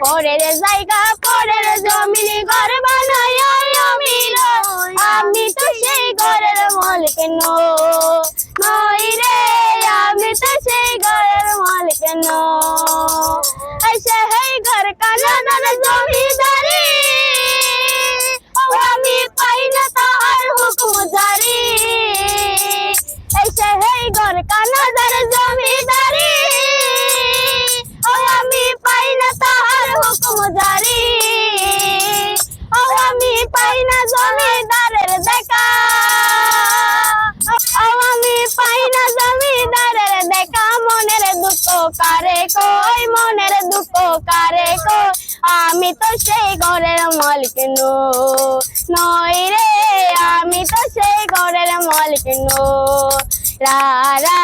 পরের জায়গা পরের জমিনে ঘর বানাই আমি তো সেই ঘরের মালিক নই রে, আমি তো সেই ঘরের মালিক নই। সেই ঘর কানাদার জমিদারি আমি পাই না তার হুকুম জারি। সেই ঘর কানাদার জমিদারি আমি পাই না তার হুকুম জারি। আমি পাই না জমিদারের দেখা, আমি পাই না জমিদারের দেখা। মনের দুঃখ কারে কই, মনের দুঃখ কারে কই, আমি তো সেই ঘরের মালিক নই রে, আমি তো সেই ঘরের মালিক নই। রা রা